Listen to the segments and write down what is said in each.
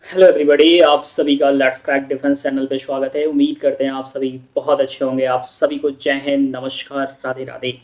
Hello everybody, आप सभी का लेट्स क्रैक डिफेंस चैनल पे स्वागत है। उम्मीद करते हैं आप सभी बहुत अच्छे होंगे। आप सभी को जय हिंद, नमस्कार, राधे राधे।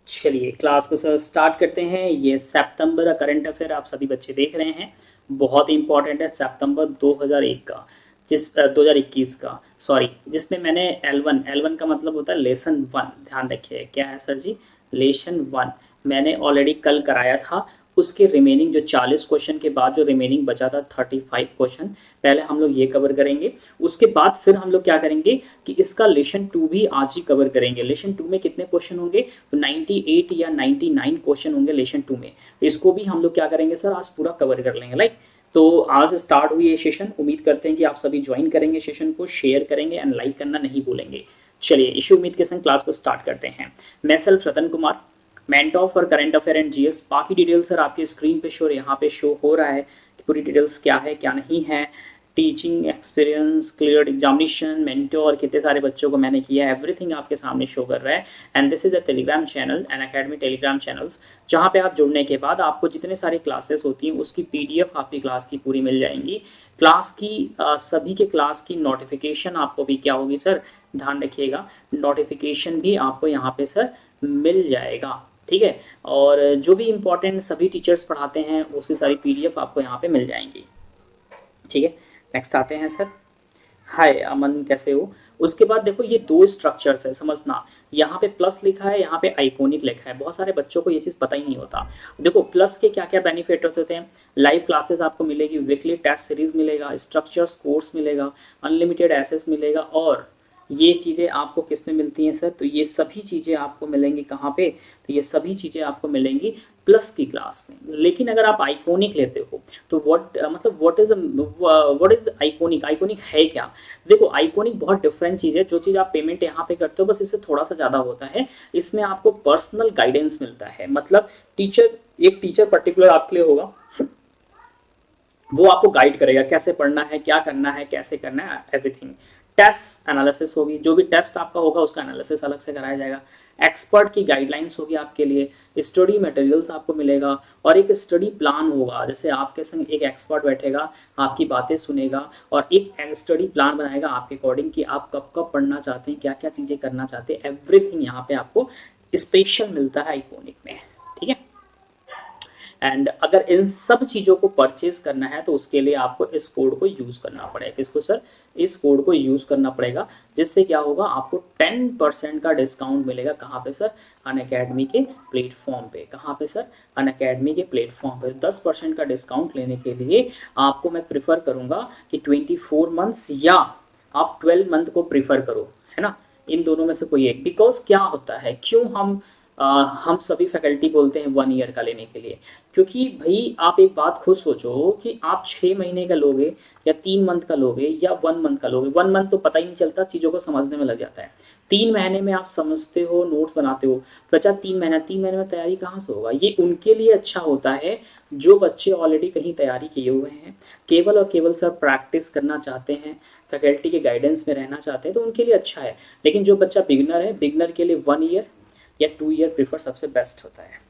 चलिए क्लास को सर स्टार्ट करते हैं। ये सितंबर का करंट अफेयर आप सभी बच्चे देख रहे हैं, बहुत ही इंपॉर्टेंट है। सितंबर 2001 का, 2021 का सॉरी, जिसमें मैंने L1 का मतलब होता है लेसन वन। ध्यान रखिए क्या है सर जी, लेसन वन मैंने ऑलरेडी कल कराया था। उसके रिमेनिंग जो 40 क्वेश्चन के बाद जो रिमेनिंग बचा था 35 क्वेश्चन, पहले हम लोग ये कवर करेंगे। उसके बाद फिर हम लोग क्या करेंगे कि इसका लेसन टू भी आज ही कवर करेंगे। लेसन टू में कितने क्वेश्चन होंगे, तो 98 या 99 क्वेश्चन होंगे लेसन टू में। इसको भी हम लोग क्या करेंगे सर, आज पूरा कवर कर लेंगे। लाइक तो आज स्टार्ट हुई ये सेशन। उम्मीद करते हैं कि आप सभी ज्वाइन करेंगे, सेशन को शेयर करेंगे एंड लाइक करना नहीं भूलेंगे। चलिए इसी उम्मीद के संग क्लास को स्टार्ट करते हैं। मैं self Ratan Kumar, mentor for current affair and GS. बाकी डिटेल्स सर आपके स्क्रीन पे शो, यहाँ पे शो हो रहा है कि पूरी डिटेल्स क्या है क्या नहीं है। Teaching experience, clear examination, mentor, कितने सारे बच्चों को मैंने किया है, एवरीथिंग आपके सामने शो कर रहा है। And this is a Telegram channel, Unacademy Telegram channels, जहाँ पे आप जुड़ने के बाद आपको जितने सारी क्लासेस होती हैं उसकी पीडीएफ आपकी क्लास की पूरी मिल जाएंगी। क्लास की सभी के क्लास की नोटिफिकेशन आपको भी क्या होगी सर, ध्यान रखिएगा, नोटिफिकेशन भी आपको यहाँ पे सर मिल जाएगा। ठीक है, और जो भी इंपॉर्टेंट सभी टीचर्स पढ़ाते हैं उसकी सारी पीडीएफ आपको यहाँ पे मिल जाएंगी। ठीक है, नेक्स्ट आते हैं सर। हाय अमन, कैसे हो। उसके बाद देखो ये दो स्ट्रक्चर्स है, समझना। यहाँ पे प्लस लिखा है, यहाँ पे आइकोनिक लिखा है। बहुत सारे बच्चों को ये चीज़ पता ही नहीं होता। देखो प्लस के क्या क्या बेनिफिट होते हैं, लाइव क्लासेस आपको मिलेगी, वीकली टेस्ट सीरीज मिलेगा, स्ट्रक्चर्स कोर्स मिलेगा, अनलिमिटेड एसेस मिलेगा। और ये चीज़ें आपको किस में मिलती हैं सर, तो ये सभी चीज़ें आपको मिलेंगी कहाँ पे, तो ये सभी चीज़ें आपको मिलेंगी प्लस की क्लास में। लेकिन अगर आप आइकोनिक लेते हो तो मतलब व्हाट इज आइकोनिक, आइकोनिक है क्या। देखो आइकोनिक बहुत डिफरेंट चीज़ है। जो चीज़ आप पेमेंट यहाँ पे करते हो बस इससे थोड़ा सा ज़्यादा होता है। इसमें आपको पर्सनल गाइडेंस मिलता है। मतलब टीचर, एक टीचर पर्टिकुलर आपके लिए होगा, वो आपको गाइड करेगा कैसे पढ़ना है, क्या करना है, कैसे करना है, एवरीथिंग। टेस्ट एनालिसिस होगी, जो भी टेस्ट आपका होगा उसका एनालिसिस अलग से कराया जाएगा। एक्सपर्ट की गाइडलाइंस होगी आपके लिए, स्टडी मटेरियल्स आपको मिलेगा, और एक स्टडी प्लान होगा। जैसे आपके संग एक एक्सपर्ट बैठेगा, आपकी बातें सुनेगा और एक स्टडी प्लान बनाएगा आपके अकॉर्डिंग कि आप कब कब पढ़ना चाहते हैं, क्या क्या चीज़ें करना चाहते हैं, एवरीथिंग यहाँ पे आपको स्पेशल मिलता है आइकोनिक में। ठीक है, एंड अगर इन सब चीज़ों को परचेज करना है तो उसके लिए आपको इस कोड को यूज़ करना पड़ेगा। किसको सर, इस कोड को यूज़ करना पड़ेगा, जिससे क्या होगा आपको 10% का डिस्काउंट मिलेगा। कहाँ पे सर, अनअकैडमी के प्लेटफॉर्म पे। कहाँ पे सर, अनअकैडमी के प्लेटफॉर्म पे 10% का डिस्काउंट लेने के लिए आपको मैं प्रिफर करूँगा कि 24 मंथ्स या आप 12 मंथ को प्रिफर करो, है ना। इन दोनों में से कोई एक। बिकॉज क्या होता है, क्यों हम सभी फैकल्टी बोलते हैं 1 ईयर का लेने के लिए, क्योंकि भाई आप एक बात खुद सोचो कि आप 6 महीने का लोगे या 3 मंथ का लोगे या 1 मंथ का लोगे। 1 मंथ तो पता ही नहीं चलता, चीज़ों को समझने में लग जाता है। 3 महीने में आप समझते हो, नोट्स बनाते हो, बचा 3 महीना। 3 महीने में तैयारी कहाँ से होगा। ये उनके लिए अच्छा होता है जो बच्चे ऑलरेडी कहीं तैयारी किए हुए हैं, केवल और केवल सर प्रैक्टिस करना चाहते हैं, फैकल्टी के गाइडेंस में रहना चाहते हैं, तो उनके लिए अच्छा है। लेकिन जो बच्चा बिगनर है, बिगनर के लिए 1 ईयर या 2 ईयर प्रीफर सबसे बेस्ट होता है।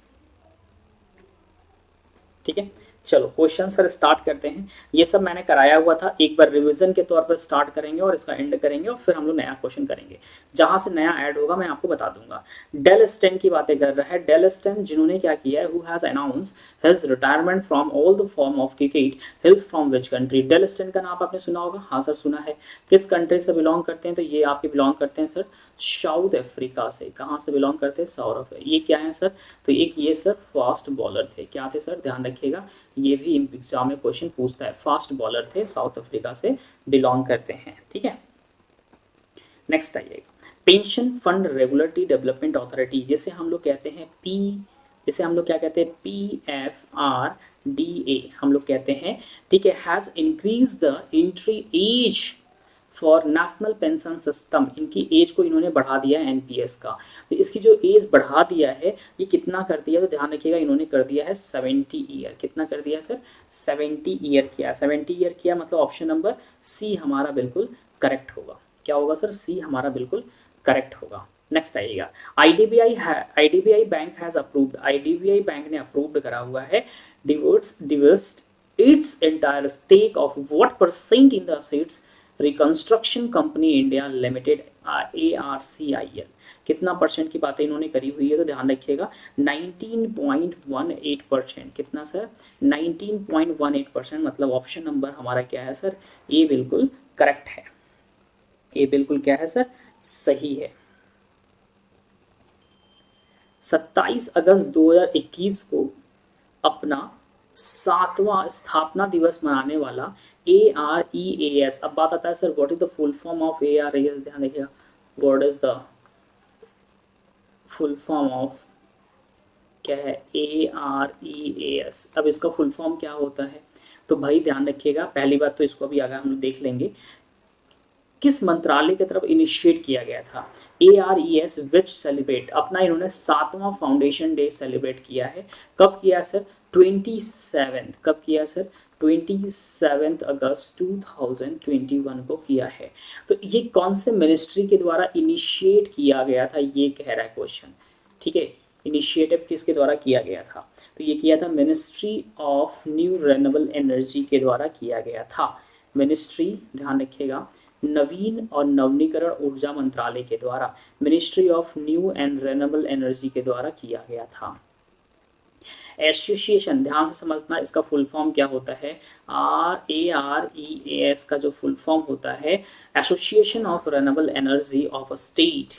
ठीक है, चलो क्वेश्चन सर स्टार्ट करते हैं। ये सब मैंने कराया हुआ था, एक बार रिवीजन के तौर पर स्टार्ट करेंगे और इसका एंड करेंगे और फिर हम लोग नया क्वेश्चन करेंगे। जहां से नया ऐड होगा मैं आपको बता दूंगा। डेल स्टेन की बातें कर रहा है। डेल स्टेन जिन्होंने क्या किया है, who has announce his retirement from all the form of cricket, hills from which country. Dale Steyn का नाम आपने सुना होगा, हाँ सर सुना है। किस कंट्री से बिलोंग करते हैं, तो ये आपके बिलोंग करते हैं सर साउथ अफ्रीका से। कहाँ से बिलोंग करते हैं, साउथ अफ्रीका। ये क्या है सर, तो एक ये सर फास्ट बॉलर थे। क्या थे सर, ध्यान रखिएगा, ये भी एग्जाम में क्वेश्चन पूछता है। फास्ट बॉलर थे, साउथ अफ्रीका से बिलोंग करते हैं। ठीक है, नेक्स्ट आइएगा। Pension fund regulatory development authority, जिसे हम लोग कहते हैं पी, जिसे हम लोग क्या कहते हैं, PFRDA हम लोग कहते हैं। ठीक है, has increase the entry age for national pension system. इनकी एज को इन्होंने बढ़ा दिया है एनपीएस का। तो इसकी जो एज बढ़ा दिया है, ये कितना कर दिया, तो ध्यान रखिएगा, इन्होंने कर दिया है 70 ईयर। कितना कर दिया सर, 70 ईयर किया। 70 ईयर किया, मतलब ऑप्शन नंबर सी हमारा बिल्कुल करेक्ट होगा। क्या होगा सर, सी हमारा बिल्कुल करेक्ट होगा। नेक्स्ट आइएगा। IDBI bank has approved, IDBI bank ने अप्रूव्ड करा हुआ है divorce Divers its entire stake of what percent in the assets reconstruction company India limited ARCIL, कितना परसेंट की बातें इन्होंने करी हुई है, तो ध्यान रखिएगा 19.18%। कितना सर? 19.18%। मतलब ऑप्शन नंबर हमारा क्या है सर? ये बिल्कुल करेक्ट है। ये बिल्कुल क्या है सर? सही है। 27 अगस्त 2021 को अपना 7वां स्थापना दिवस मनाने वाला AREAS, अब बात आता है sir what is the full form of AREAS, ध्यान देखिएगा, what is the full form of, क्या है AREAS। अब इसका फुल फॉर्म क्या होता है, तो भाई ध्यान रखिएगा, पहली बात तो इसको भी आगे हम लोग देख लेंगे, किस मंत्रालय की तरफ इनिशिएट किया गया था। ARES विच सेलिब्रेट, अपना इन्होंने 7वां फाउंडेशन डे सेलिब्रेट किया है। कब किया सर? 27, कब किया सर? 27 अगस्त 2021 को किया है। तो ये कौन से मिनिस्ट्री के द्वारा इनिशिएट किया गया था, ये कह रहा है क्वेश्चन, ठीक है। इनिशिएटिव किसके द्वारा किया गया था, तो ये किया था ministry of new renewable energy के द्वारा किया गया था। मिनिस्ट्री, ध्यान रखिएगा, नवीन और नवीनीकरण ऊर्जा मंत्रालय के द्वारा, ministry of new and renewable energy के द्वारा किया गया था। एसोसिएशन, ध्यान से समझना, इसका फुल फॉर्म क्या होता है। AREAS का जो फुल फॉर्म होता है association of renewable energy of a state,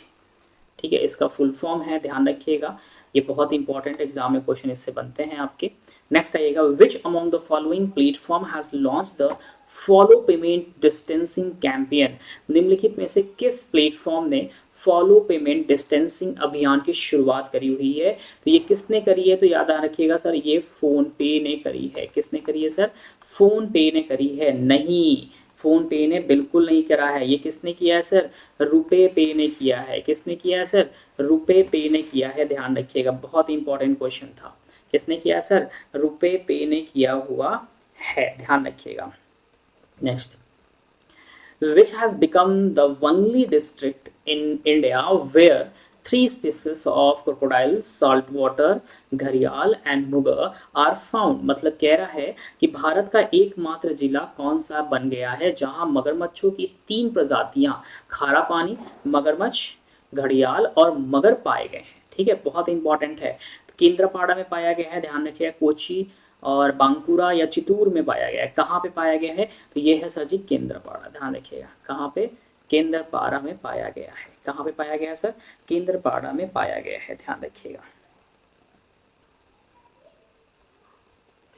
ठीक है, इसका फुल फॉर्म है, ध्यान रखिएगा। ये बहुत इंपॉर्टेंट एग्जाम में क्वेश्चन इससे बनते हैं आपके। नेक्स्ट आइएगा, which among the following platform has launch the follow payment distancing campaign, निम्नलिखित में से किस प्लेटफॉर्म ने फॉलो पेमेंट डिस्टेंसिंग अभियान की शुरुआत करी हुई है, तो ये किसने करी है, तो याद रखिएगा सर ये फोन पे ने करी है। किसने करी है सर? फोन पे ने करी है। नहीं, फोन पे ने बिल्कुल नहीं करा है। ये किसने किया है सर? रुपे पे ने किया है। किसने किया है सर? रुपे पे ने किया है, ध्यान रखिएगा, बहुत इंपॉर्टेंट क्वेश्चन था। किसने किया है सर? रुपे पे ने किया हुआ है, ध्यान रखिएगा। Next, which has become the only district in India where 3 species of crocodiles, saltwater, घड़ियाल and मुगर are found। मतलब कह रहा है कि भारत का एकमात्र जिला कौन सा बन गया है जहां मगरमच्छों की 3 प्रजातियां, खारा पानी, मगरमच्छ, घड़ियाल और मगर पाए गए हैं। ठीक है, बहुत इंपॉर्टेंट है। तो केंद्रपाड़ा में पाया गया है, ध्यान रखिएगा, कोची और बांकुरा या चितूर में पाया गया है। कहाँ पे पाया गया है? तो ये है सर जी केंद्रपाड़ा, ध्यान रखिएगा, कहाँ पे? केंद्रपाड़ा में पाया गया है। कहाँ पे पाया गया है सर? केंद्रपाड़ा में पाया गया है, ध्यान रखिएगा,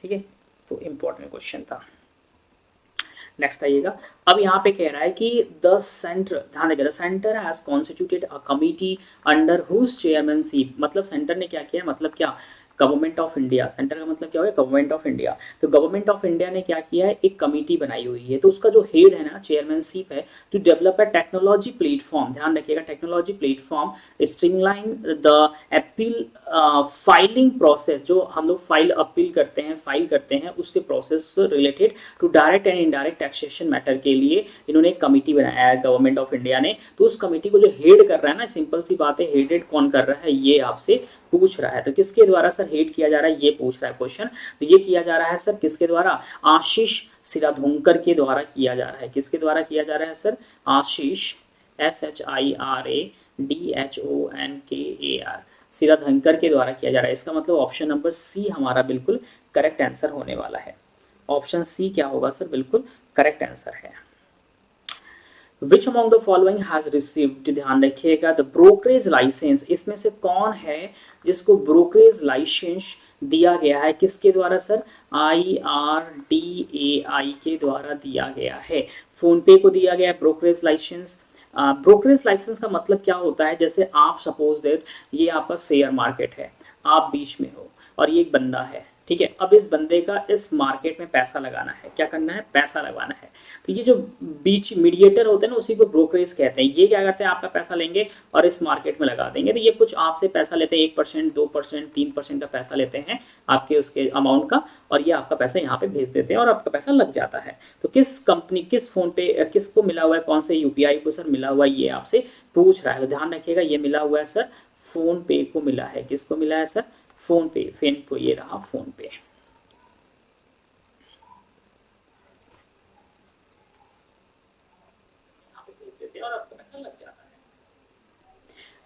ठीक है। तो इंपॉर्टेंट क्वेश्चन था। नेक्स्ट आइएगा, अब यहाँ पे कह रहा है कि द सेंटर, ध्यान रखिएगा, the centre has constituted a committee under whose chairmanship. मतलब सेंटर ने क्या किया, मतलब क्या? गवर्नमेंट ऑफ इंडिया, सेंटर का मतलब क्या हो गया? Government of India. तो गवर्नमेंट ऑफ इंडिया ने क्या किया है? एक कमेटी बनाई हुई है। तो उसका जो हेड है ना, चेयरमैनशिप है, to develop a technology platform, ध्यान रखिएगा, technology platform, streamline the appeal filing process, जो हम लोग फाइल अपील करते हैं, फाइल करते हैं, उसके process related to direct and indirect taxation matter के लिए इन्होंने एक कमेटी बनाया है गवर्नमेंट ऑफ इंडिया ने। तो उस कमेटी को जो हेड कर रहा है ना, सिंपल सी बात है, हेडेड कौन कर रहा है, ये आपसे पूछ रहा है। तो किसके द्वारा सर हेड किया जा रहा है, ये पूछ रहा है क्वेश्चन। तो ये किया जा रहा है सर किसके द्वारा? आशीष सिराधोंकर के द्वारा किया जा रहा है। किसके द्वारा किया जा रहा है सर? आशीष, SHIRADHONKAR, सिराधोंकर के द्वारा किया जा रहा है। इसका मतलब ऑप्शन नंबर सी हमारा बिल्कुल करेक्ट आंसर होने वाला है। ऑप्शन सी क्या होगा सर? बिल्कुल करेक्ट आंसर है। Which among the following has received, ध्यान रखिएगा, the brokerage license, इसमें से कौन है जिसको brokerage license दिया गया है? किसके द्वारा सर? IRDAI के द्वारा दिया गया है। फोन पे को दिया गया है brokerage license। ब्रोकरेज लाइसेंस का मतलब क्या होता है? जैसे आप सपोज दैट ये आपका शेयर मार्केट है, आप बीच में हो और ये एक बंदा है, ठीक है। अब इस बंदे का इस मार्केट में पैसा लगाना है, क्या करना है? पैसा लगाना है। तो ये जो बीच मीडिएटर होते हैं ना, उसी को ब्रोकरेज कहते हैं। ये क्या करते हैं? आपका पैसा लेंगे और इस मार्केट में लगा देंगे। तो ये कुछ आपसे पैसा लेते हैं, 1%, 2%, 3% का पैसा लेते हैं आपके उसके अमाउंट का, और ये आपका पैसा यहाँ पे भेज देते हैं और आपका पैसा लग जाता है। तो किस कंपनी, किस फोन पे, किसको मिला हुआ है, कौन से UPI को सर मिला हुआ है, ये आपसे पूछ रहा है। तो ध्यान रखिएगा, ये मिला हुआ है सर फोन पे को मिला है। किसको मिला है सर? फोन पे, फेन को, ये रहा फोन पे। और आपको पता लग जाता है।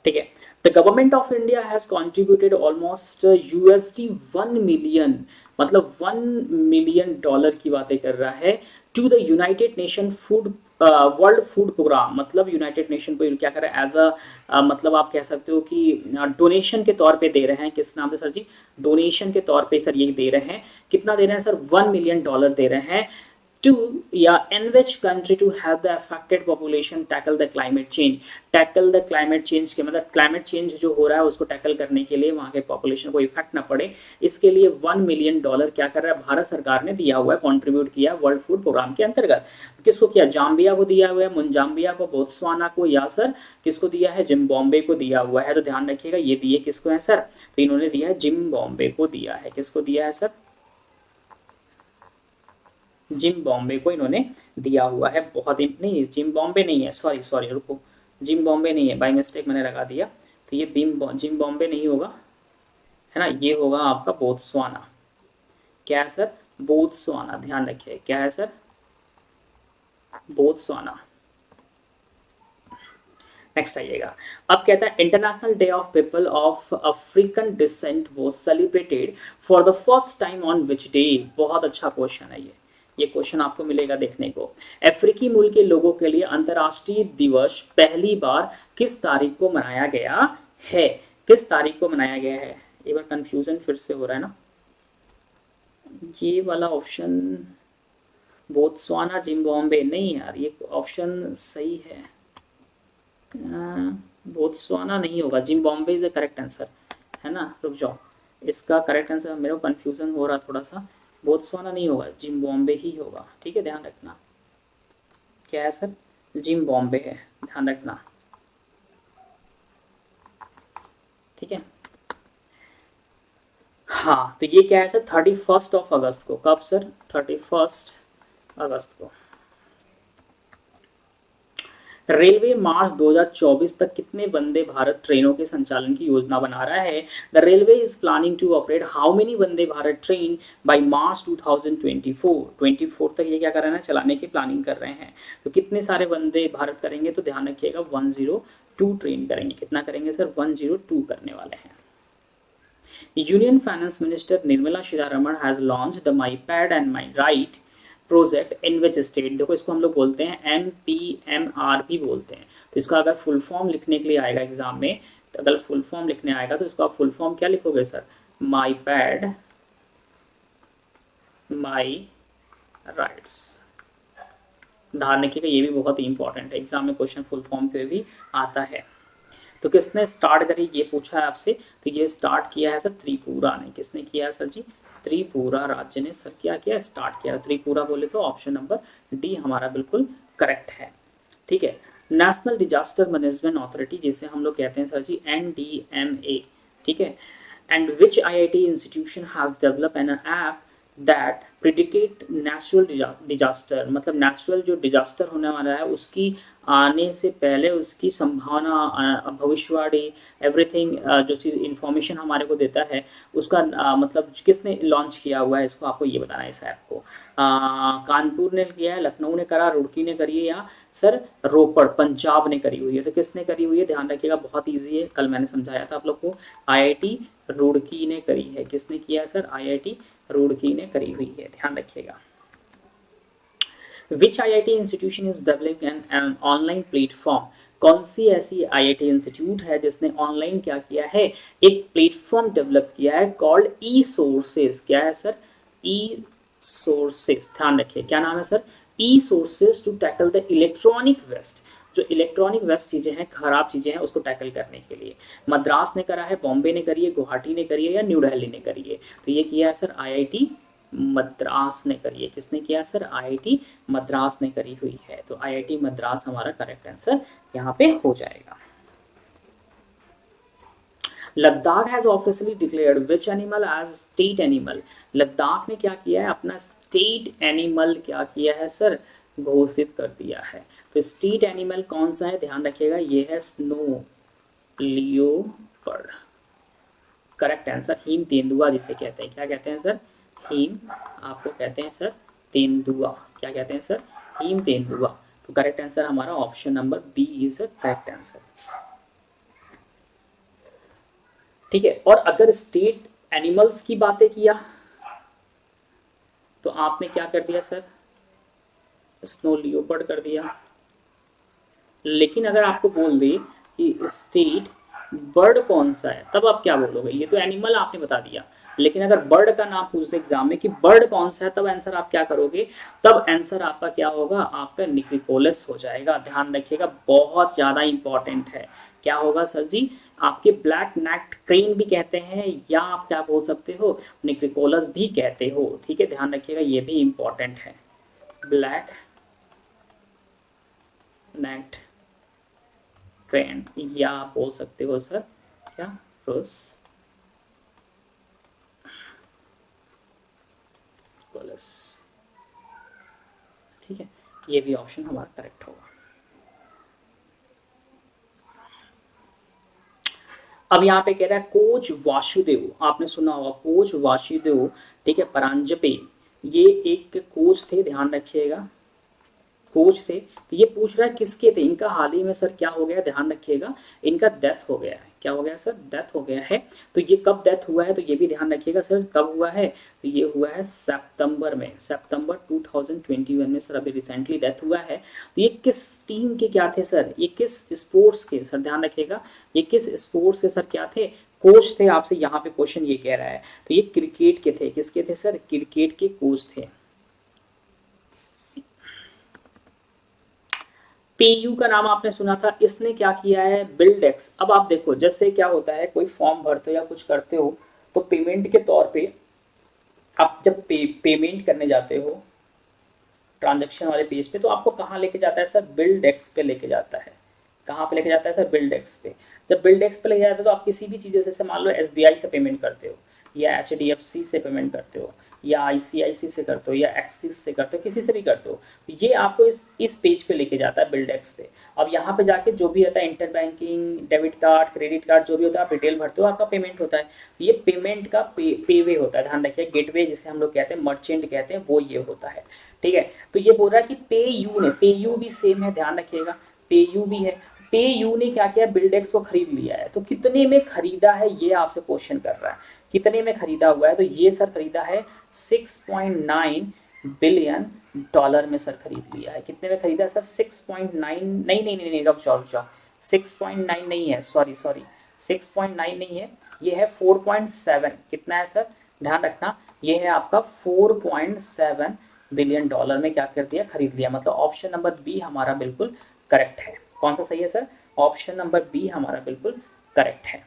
ठीक है, the government of India has contributed almost USD 1 million, मतलब $1 मिलियन की बातें कर रहा है, to the United Nation food world food programme. मतलब यूनाइटेड नेशन को क्या कर रहा है, एज अ मतलब आप कह सकते हो कि डोनेशन के तौर पे दे रहे हैं। किस नाम से सर जी? डोनेशन के तौर पे सर ये दे रहे हैं। कितना दे रहे हैं सर? $1 मिलियन दे रहे हैं to या in which country to help the affected population tackle the climate change। Tackle the climate change के मतलब क्लाइमेट चेंज जो हो रहा है उसको टैकल करने के लिए वहां के पॉपुलेशन को इफेक्ट ना पड़े, इसके लिए $1 मिलियन क्या कर रहा है भारत सरकार ने दिया हुआ है, कंट्रीब्यूट किया वर्ल्ड फूड प्रोग्राम के अंतर्गत। किसको किया? जाम्बिया को दिया हुआ है, मुंजाम्बिया को, बोत्सवाना को, या सर किसको दिया है? जिम्बाब्वे को दिया हुआ है। तो ध्यान रखिएगा ये दिए किसको है सर? तो इन्होंने दिया है जिम्बाब्वे को दिया है। किसको दिया है सर? जिम्बाब्वे को इन्होंने दिया हुआ है। बहुत ही नहीं, जिम्बाब्वे नहीं है, सॉरी सॉरी रुको, जिम्बाब्वे नहीं है, बाय मिस्टेक मैंने लगा दिया। तो ये जिम्बाब्वे नहीं होगा, है ना, ये होगा आपका बोत्सवाना। क्या है सर? बोत्सवाना। ध्यान रखिए क्या है सर? बोत्सवाना। नेक्स्ट आइएगा। अब कहता है international day of people of African descent वो celebrated for the first time on which day. बहुत अच्छा क्वेश्चन है ये क्वेश्चन आपको मिलेगा देखने को। अफ्रीकी मूल के लोगों के लिए अंतर्राष्ट्रीय दिवस पहली बार किस तारीख को मनाया गया है? किस तारीख को मनाया गया है? एक बार कंफ्यूजन फिर से हो रहा है ना, ये वाला ऑप्शन बोत्सवाना जिम्बाब्वे नहीं यार, ये ऑप्शन सही है, बोत्सवाना नहीं होगा, Zimbabwe is a correct answer, है ना। रुक जाओ, इसका करेक्ट आंसर मेरे को कंफ्यूजन हो रहा थोड़ा सा, बोत्सवाना नहीं होगा, जिम्बाब्वे ही होगा। ठीक है, ध्यान रखना। क्या है सर? जिम्बाब्वे है, ध्यान रखना। ठीक है, हाँ, तो ये क्या है सर? 31 अगस्त को। कब सर? 31 अगस्त को। रेलवे मार्च 2024 तक कितने वंदे भारत ट्रेनों के संचालन की योजना बना रहा है? The railway is planning to operate how many Vande Bharat train by March 2024 तक ये क्या कर रहे हैं? चलाने की प्लानिंग कर रहे हैं। तो कितने सारे वंदे भारत करेंगे? तो ध्यान रखिएगा 102 ट्रेन करेंगे। कितना करेंगे सर? 102 करने वाले हैं। Union finance minister Nirmala Sitharaman has launch the my pad and my right project in which state. देखो इसको हम लोग बोलते हैं MPMR भी बोलते हैं। तो इसका अगर फुल फॉर्म लिखने के लिए आएगा एग्जाम में, तो अगर फुल फॉर्म लिखने आएगा तो इसका फुल फॉर्म क्या लिखोगे सर? माई पैड माई राइट्स। ध्यान रखिएगा ये भी बहुत ही इंपॉर्टेंट है, एग्जाम में क्वेश्चन फुल फॉर्म पे भी आता है। तो किसने स्टार्ट करी ये पूछा है आपसे, तो ये स्टार्ट किया है सर त्रिपुरा ने। किसने किया है सर जी? त्रिपुरा राज्य ने सर क्या किया? स्टार्ट किया। त्रिपुरा बोले तो ऑप्शन नंबर डी हमारा बिल्कुल करेक्ट है। ठीक है, नेशनल डिजास्टर मैनेजमेंट अथॉरिटी जिसे हम लोग कहते हैं सर जी NDMA। ठीक है, and which IIT institution has develop an app that predicate natural disaster. मतलब नेचुरल जो डिजास्टर होने वाला है उसकी आने से पहले उसकी संभावना, भविष्यवाणी, एवरीथिंग, जो चीज़ इन्फॉर्मेशन हमारे को देता है उसका मतलब किसने लॉन्च किया हुआ है इसको, आपको ये बताना है इस ऐप को। कानपुर ने किया है, लखनऊ ने करा, रुड़की ने करी है, या सर रोपड़ पंजाब ने करी हुई है। तो किसने करी हुई है? ध्यान रखिएगा बहुत ईजी है, कल मैंने समझाया था आप लोग को। IIT रुड़की ने करी है। किसने किया है सर? IIT रुड़की ने करी हुई है, ध्यान रखिएगा। विच IIT institution is developing an online platform. कौन सी ऐसी IIT इंस्टीट्यूट है जिसने ऑनलाइन क्या किया है? एक प्लेटफॉर्म डेवलप किया है कॉल्ड E-सोर्सेज। क्या है सर? E-सोर्सेज, ध्यान रखिए क्या नाम है sir? E sources to tackle the electronic waste. जो इलेक्ट्रॉनिक वेस्ट चीज़ें हैं, खराब चीज़ें हैं, उसको टैकल करने के लिए मद्रास ने करा है, बॉम्बे ने करी है, गुवाहाटी ने करी है, या न्यू दिल्ली ने करी है। तो ये किया है सर IIT मद्रास ने करी है। किसने किया सर? IIT मद्रास ने करी हुई है। तो IIT मद्रास हमारा करेक्ट आंसर यहाँ पे हो जाएगा। Ladakh has officially declared which animal as state animal. Ladakh ने क्या किया है? अपना स्टेट एनिमल क्या किया है सर? घोषित कर दिया है। तो स्टेट एनिमल कौन सा है? ध्यान रखिएगा ये है snow leopard. Correct answer him तेंदुआ जिसे कहते हैं। क्या कहते हैं सर? हिम, आपको कहते हैं सर तेंदुआ। क्या कहते हैं सर? हिम तेंदुआ। तो करेक्ट आंसर हमारा option number B is correct answer. ठीक है, और अगर स्टेट एनिमल्स की बातें किया तो आपने क्या कर दिया सर, स्नो लियोपर्ड कर दिया। लेकिन अगर आपको बोल दे कि स्टेट बर्ड कौन सा है, तब आप क्या बोलोगे? ये तो एनिमल आपने बता दिया, लेकिन अगर बर्ड का नाम पूछ दे एग्जाम में कि बर्ड कौन सा है, तब आंसर आप क्या करोगे? तब आंसर आपका क्या होगा? आपका निक्रिकोलस हो जाएगा। ध्यान रखिएगा, बहुत ज़्यादा इंपॉर्टेंट है। क्या होगा सर जी? आपके ब्लैक नेक्ड क्रेन भी कहते हैं, या आप क्या बोल सकते हो, निक्रिकोलस भी कहते हो। ठीक है, ध्यान रखिएगा, ये भी इंपॉर्टेंट है। ब्लैक नेक्ड क्रेन, या आप बोल सकते हो सर क्या, रोस कोलस। ठीक है, ये भी ऑप्शन हमारा करेक्ट होगा। अब यहाँ पे कह रहा है कोच वासुदेव, आपने सुना होगा कोच वासुदेव, ठीक है, परांजपे, ये एक कोच थे, ध्यान रखिएगा, कोच थे। तो ये पूछ रहा है किसके थे, इनका हाल ही में सर क्या हो गया, ध्यान रखिएगा, इनका डेथ हो गया है। क्या हो गया सर? डेथ हो गया है। तो ये कब डेथ हुआ है, तो ये भी ध्यान रखिएगा सर, कब हुआ है? तो ये हुआ है सितंबर में, सितंबर 2021 में सर, अभी रिसेंटली डेथ हुआ है। तो ये किस टीम के क्या थे सर, ये किस स्पोर्ट्स के, सर ध्यान रखिएगा, ये किस स्पोर्ट्स के सर क्या थे, कोच थे। आपसे यहाँ पे क्वेश्चन ये कह रहा है, तो ये क्रिकेट के थे। किसके थे सर? क्रिकेट के कोच थे। पेयू का नाम आपने सुना था, इसने क्या किया है? बिल्डेक्स। अब आप देखो, जैसे क्या होता है, कोई फॉर्म भरते हो या कुछ करते हो, तो पेमेंट के तौर पे आप जब पेमेंट करने जाते हो ट्रांजैक्शन वाले पेज पे, तो आपको कहाँ लेके जाता है सर? बिल्डेक्स पे लेके जाता है। कहाँ पे लेके जाता है सर? बिल्डेक्स पे। जब बिल्डेक्स पे लेके जाता है तो आप किसी भी चीज़, जैसे मान लो एसबीआई से पेमेंट करते हो, या एचडीएफसी से पेमेंट करते हो, या आईसीआईसी से करते हो, या एक्सिस से करते हो, किसी से भी करते हो, तो ये आपको इस पेज पे लेके जाता है, बिल्डेक्स पे। अब यहाँ पे जाके जो भी रहता है, inter banking, debit card, credit card, जो भी होता है, आप डिटेल भरते हो, आपका पेमेंट होता है। ये पेमेंट का पेवे होता है, ध्यान रखिए, गेटवे जिसे हम लोग कहते हैं, मर्चेंट कहते हैं, वो ये होता है। ठीक है, तो ये बोल रहा है कि पे यू ने, पे यू भी सेम है, ध्यान रखिएगा, पे यू भी है। पे यू ने क्या किया? बिल्डेक्स को खरीद लिया है। तो कितने में खरीदा है, ये आपसे क्वेश्चन कर रहा है, कितने में खरीदा हुआ है? तो ये सर खरीदा है 6.9 बिलियन डॉलर में सर खरीद लिया है। कितने में खरीदा है सर? 6.9, नहीं नहीं नहीं नहीं, रुक जाओ रुक जाओ, 6.9 नहीं है, सॉरी सॉरी, 6.9 नहीं है, ये है 4.7। कितना है सर? ध्यान रखना, ये है आपका 4.7 बिलियन डॉलर में क्या कर दिया? खरीद लिया। मतलब ऑप्शन नंबर बी हमारा बिल्कुल करेक्ट है। कौन सा सही है सर? ऑप्शन नंबर बी हमारा बिल्कुल करेक्ट है।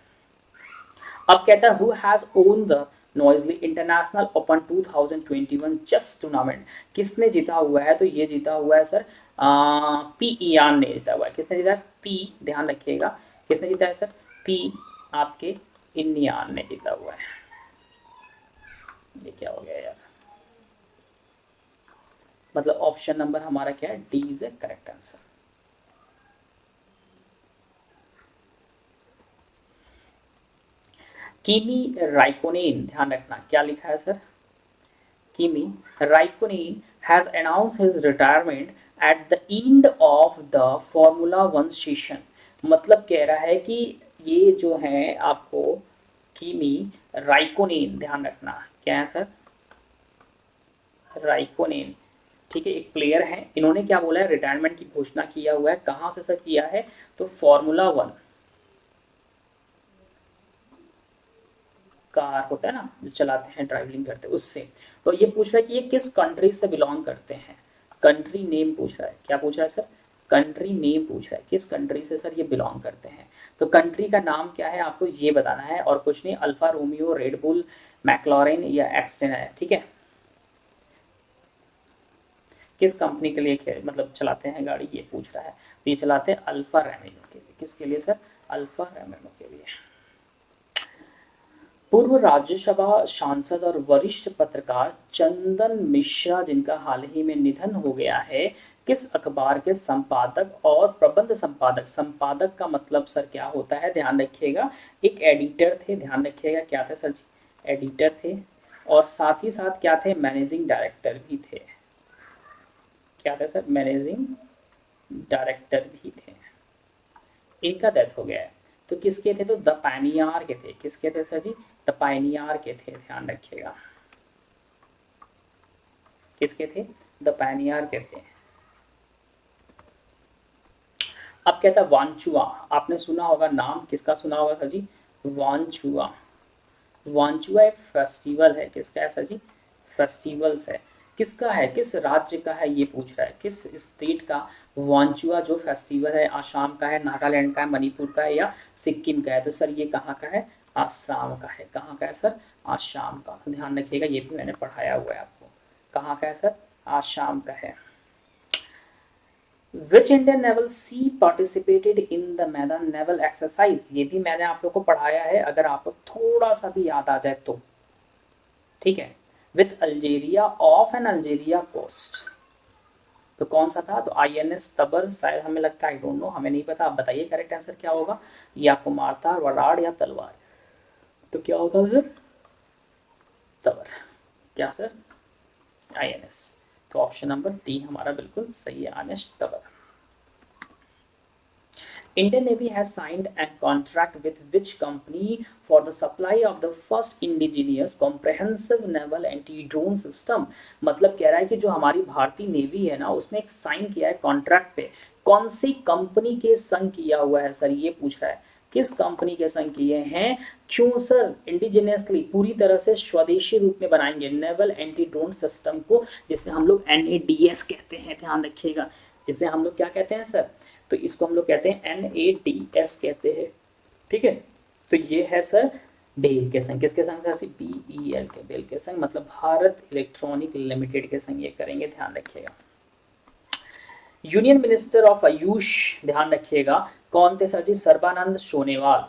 अब कहता है who has won the noisily International Open 2021 chess tournament, किसने जीता हुआ है? तो ये जीता हुआ है सर पी ईयान ने जीता हुआ है। किसने जीता है? पी, ध्यान रखिएगा, किसने जीता है सर? पी आपके इंडियान ने जीता हुआ है। ये क्या हो गया यार, मतलब ऑप्शन नंबर हमारा क्या है? D is A correct answer. किमी राइकोनेन, ध्यान रखना, क्या लिखा है सर? किमी Raikkonen has announce his retirement at the end of the formula one session. मतलब कह रहा है कि ये जो है आपको किमी राइकोनेन, ध्यान रखना, क्या है सर? राइकोनेन, ठीक है, एक प्लेयर है, इन्होंने क्या बोला है? रिटायरमेंट की घोषणा किया हुआ है। कहाँ से सर किया है? तो फॉर्मूला वन कार होता है ना, जो चलाते हैं, ड्राइविंग करते हैं, उससे। तो ये पूछ रहा है कि ये किस कंट्री से बिलोंग करते हैं। कंट्री नेम पूछ रहा है। क्या पूछ रहा है सर? कंट्री नेम पूछ रहा है, किस कंट्री से सर ये बिलोंग करते हैं। तो कंट्री का नाम क्या है आपको ये बताना है, और कुछ नहीं, अल्फा रोमियो, रेडबुल, मैक्लॉरेन या एक्सटेन है। ठीक है, किस कंपनी के लिए मतलब चलाते हैं गाड़ी, ये पूछ रहा है। तो ये चलाते हैं अल्फा रेमिनो के लिए। किसके लिए सर? अल्फा रेमिनो के लिए। पूर्व राज्यसभा सांसद और वरिष्ठ पत्रकार चंदन मिश्रा, जिनका हाल ही में निधन हो गया है, किस अखबार के संपादक और प्रबंध संपादक, संपादक का मतलब सर क्या होता है? ध्यान रखिएगा, एक एडिटर थे, ध्यान रखिएगा, क्या थे सर जी? एडिटर थे, और साथ ही साथ क्या थे? मैनेजिंग डायरेक्टर भी थे। क्या थे सर? मैनेजिंग डायरेक्टर भी थे, इनका डेथ हो गया है। तो किसके थे? तो द पायनियर के थे। किसके थे सर जी? द पायनियर के थे, ध्यान रखिएगा। किसके थे? द पायनियर के थे। अब कहता है वांचुआ, आपने सुना होगा नाम, किसका सुना होगा सर जी? वांचुआ। वांचुआ एक फेस्टिवल है, किसका है सर जी? फेस्टिवल्स है। किसका है, किस राज्य का है ये पूछ रहा है, किस स्टेट का वांचुआ जो फेस्टिवल है? आसाम का है, नागालैंड का है, मणिपुर का है या सिक्किम का है? तो सर ये कहाँ का है? आसाम का है। कहाँ का है सर? आसाम का। तो ध्यान रखिएगा, ये भी मैंने पढ़ाया हुआ है आपको। कहाँ का है सर? आसाम का है। Which Indian naval sea participated in the Maidan naval exercise? ये भी मैंने आप लोग को पढ़ाया है, अगर आपको थोड़ा सा भी याद आ जाए तो। ठीक है, with Algeria off an Algeria coast. तो कौन सा था? तो आईएनएस तबर, शायद हमें लगता है, आई डोंट नो, हमें नहीं पता। आप बताइए करेक्ट आंसर क्या होगा, या कुमारता, वराड़ या तलवार? तो क्या होगा सर? तबर। क्या सर? आईएनएस। तो ऑप्शन नंबर डी हमारा बिल्कुल सही है, INS Tabar. Indian Navy has signed a contract with which company for the supply of the first indigenous comprehensive naval anti-drone system? मतलब कह रहा है कि जो हमारी भारतीय नेवी है ना, उसने एक साइन किया है कॉन्ट्रैक्ट पे। कौन सी कंपनी के संग किया हुआ है सर, ये पूछ रहा है। किस कंपनी के संग किए हैं? क्यों सर? इंडिजिनियसली, पूरी तरह से स्वदेशी रूप में बनाएंगे नेवल एंटी ड्रोन सिस्टम को, जिसे हम लोग NADS कहते हैं, ध्यान रखिएगा। जिसे हम लोग क्या कहते हैं सर? तो इसको हम लोग कहते हैं NADS कहते हैं। ठीक है, तो ये है सर बेल के संग। किसके संग सर? BEL के, बेल के संग, मतलब भारत इलेक्ट्रॉनिक लिमिटेड के संग ये करेंगे, ध्यान रखिएगा। यूनियन मिनिस्टर ऑफ आयुष, ध्यान रखिएगा, कौन थे sir ji? Sarbananda Sonowal.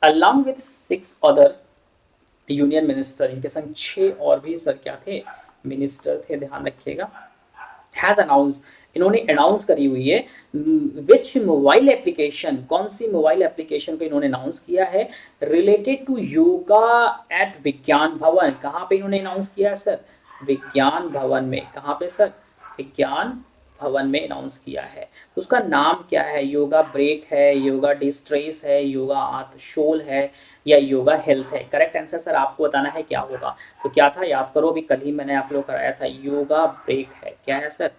Along with 6 other union minister, इनके संग 6 और भी सर क्या थे? मिनिस्टर थे, ध्यान रखिएगा। हैज अनाउंस, इन्होंने अनाउंस करी हुई है। विच मोबाइल एप्लीकेशन, कौन सी मोबाइल एप्लीकेशन को इन्होंने अनाउंस किया है? रिलेटेड टू योगा एट विज्ञान भवन। कहाँ पे इन्होंने अनाउंस किया है सर? विज्ञान भवन में। कहाँ पे सर? विज्ञान भवन में अनाउंस किया है। उसका नाम क्या है? योगा ब्रेक है, योगा डिस्ट्रेस है, योगा आत्मशोल है, या योगा हेल्थ है? करेक्ट आंसर सर आपको बताना है क्या होगा। तो क्या था, याद करो, अभी कल ही मैंने आप लोग कराया था, योगा ब्रेक है। क्या है सर?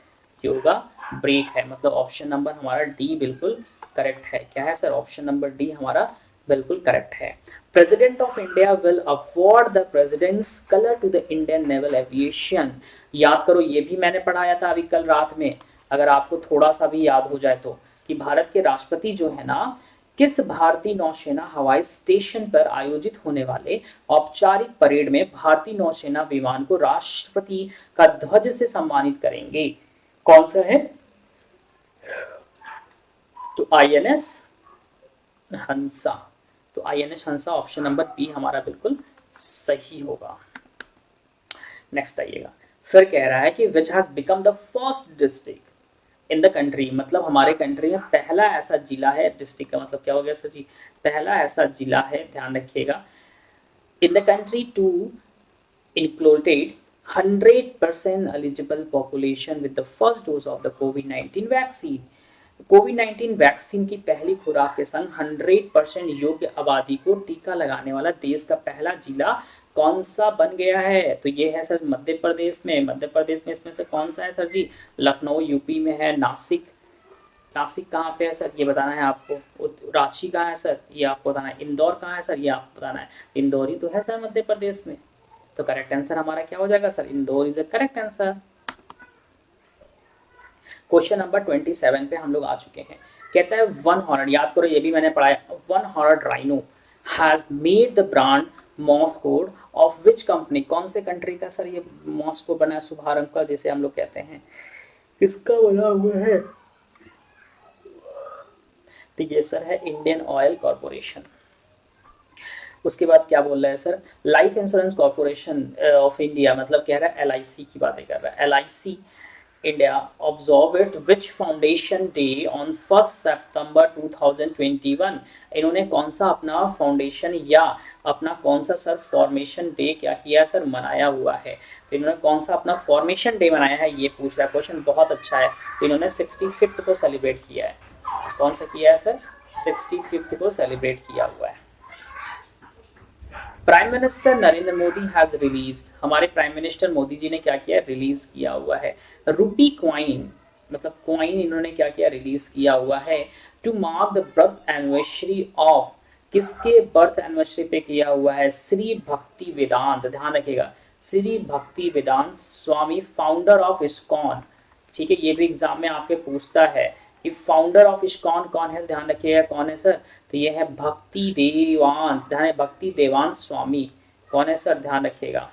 योगा ब्रेक है, मतलब ऑप्शन नंबर हमारा डी बिल्कुल करेक्ट है। क्या है सर? ऑप्शन नंबर डी हमारा बिल्कुल करेक्ट है। President of India will award the president's colour to the Indian naval aviation. याद करो, ये भी मैंने पढ़ाया था अभी कल रात में, अगर आपको थोड़ा सा भी याद हो जाए तो, कि भारत के राष्ट्रपति जो है ना, किस भारतीय नौसेना हवाई स्टेशन पर आयोजित होने वाले औपचारिक परेड में भारतीय नौसेना विमान को राष्ट्रपति का ध्वज से सम्मानित करेंगे? कौन सा है? तो INS हंसा। तो INS हंसा, ऑप्शन नंबर बी हमारा बिल्कुल सही होगा। नेक्स्ट आइएगा, फिर कह रहा है कि which has become the first district in the country, मतलब हमारे कंट्री में पहला ऐसा जिला है, डिस्ट्रिक्ट का मतलब क्या हो गया सर जी? पहला ऐसा जिला है, ध्यान रखिएगा, in the country to included 100% eligible population with the first dose of the COVID-19 vaccine। Covid vaccine की पहली खुराक के संग 100% योग्य आबादी को टीका लगाने वाला देश का पहला जिला कौन सा बन गया है? तो ये है सर मध्य प्रदेश में। मध्य प्रदेश में इसमें से कौन सा है सर जी? लखनऊ यूपी में है, नासिक, नासिक कहाँ पे है सर ये बताना है आपको, रांची कहाँ है सर ये आपको बताना है, इंदौर कहाँ है सर ये आपको बताना है। इंदौर ही तो है सर मध्य प्रदेश में। तो करेक्ट आंसर हमारा क्या हो जाएगा sir? Indore is a correct answer. Question number 27 पे हम लोग आ चुके हैं। कहता है वन हॉर्न, याद करो ये भी मैंने पढ़ाया, one horn rhino has made the brand mascot of which company? कौन से कंट्री का सर ये मॉस्को बना है, शुभारंभ का जिसे हम लोग कहते हैं, किसका बना हुआ है? तो ये सर है इंडियन ऑयल कॉर्पोरेशन। उसके बाद क्या बोल रहा है sir? Life insurance corporation of India, मतलब कह रहा है LIC की बातें कर रहा है। LIC India observe it which foundation day on 1 सितंबर 2021। इन्होंने कौन सा अपना फाउंडेशन या अपना कौन सा सर फॉर्मेशन डे क्या किया है सर, मनाया हुआ है। तो इन्होंने कौन सा अपना फॉर्मेशन डे मनाया है ये पूछ रहा है क्वेश्चन, बहुत अच्छा है। तो इन्होंने 65th को सेलिब्रेट किया है। कौन सा किया है सर, 65th को सेलिब्रेट किया हुआ है। Prime minister Narendra Modi has released, हमारे प्राइम मिनिस्टर मोदी जी ने क्या किया, रिलीज किया हुआ है रूपी क्वाइन, मतलब क्वाइन इन्होंने क्या किया, रिलीज किया हुआ है। To mark the birth anniversary of, किसके बर्थ एनिवर्सरी पे किया हुआ है, श्री भक्ति वेदांत, ध्यान रखिएगा, श्री भक्ति वेदांत स्वामी, फाउंडर ऑफ इस्कॉन। ठीक है, ये भी एग्जाम में आपके पूछता है कि फाउंडर ऑफ इस्कॉन कौन है, ध्यान रखिएगा कौन है सर, तो ये है भक्ति देवान, ध्यान है भक्ति देवान स्वामी। कौन है सर, ध्यान रखिएगा,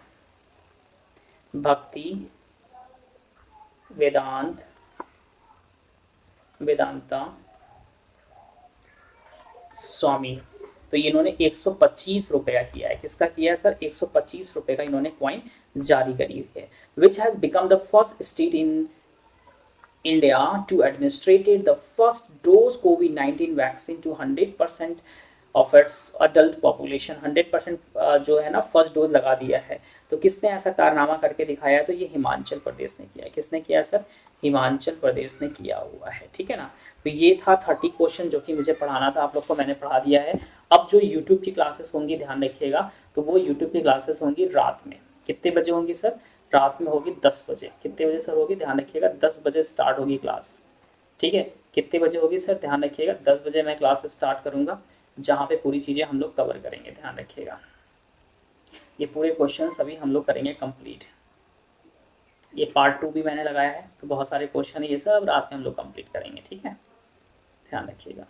भक्ति वेदांत वेदांता स्वामी। तो इन्होंने 125 रुपए का किया है, किसका किया है सर, 125 रुपए का इन्होंने क्वाइन जारी करी हुई है। Which has become the first state in India to administrate the first dose COVID-19 vaccine to 100% of its adult population, 100% जो है ना फर्स्ट डोज लगा दिया है। तो किसने ऐसा कारनामा करके दिखाया है, तो ये हिमाचल प्रदेश ने किया है। किसने किया सर, हिमाचल प्रदेश ने किया हुआ है। ठीक है ना, तो ये था 30 क्वेश्चन जो कि मुझे पढ़ाना था, आप लोग को मैंने पढ़ा दिया है। अब जो यूट्यूब की क्लासेस होंगी, ध्यान रखिएगा, तो वो यूट्यूब की क्लासेस होंगी रात में। कितने बजे होंगी सर, रात में होगी 10 बजे। कितने बजे सर होगी, ध्यान रखिएगा, 10 बजे स्टार्ट होगी क्लास। ठीक है, कितने बजे होगी सर, ध्यान रखिएगा, 10 बजे मैं क्लास स्टार्ट करूंगा, जहाँ पे पूरी चीज़ें हम लोग कवर करेंगे। ध्यान रखिएगा, ये पूरे क्वेश्चन अभी हम लोग करेंगे कंप्लीट। ये पार्ट 2 भी मैंने लगाया है, तो बहुत सारे क्वेश्चन है ये सब रात में हम लोग कंप्लीट करेंगे। ठीक है, ध्यान रखिएगा।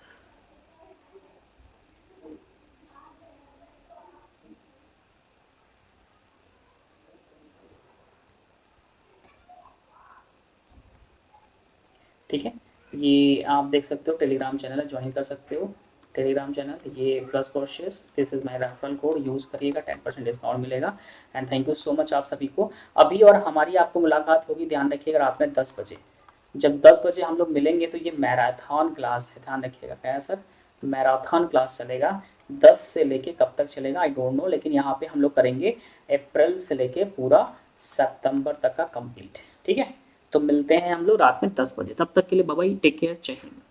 ठीक है, ये आप देख सकते हो टेलीग्राम चैनल है, ज्वाइन कर सकते हो टेलीग्राम चैनल, ये plus courses, this is my referral code, use करिएगा, 10% डिस्काउंट मिलेगा। And thank you so much आप सभी को। अभी और हमारी आपको मुलाकात होगी, ध्यान रखिएगा, रात में 10 बजे। जब 10 बजे हम लोग मिलेंगे तो ये मैराथन क्लास है, ध्यान रखिएगा, क्या है सर, मैराथन क्लास चलेगा। 10 से लेके कब तक चलेगा आई डोंट नो, लेकिन यहाँ पे हम लोग करेंगे अप्रैल से लेके पूरा सितंबर तक का कंप्लीट। ठीक है, तो मिलते हैं हम लोग रात में 10 बजे, तब तक के लिए बाय बाय, टेक केयर, जय हिंद।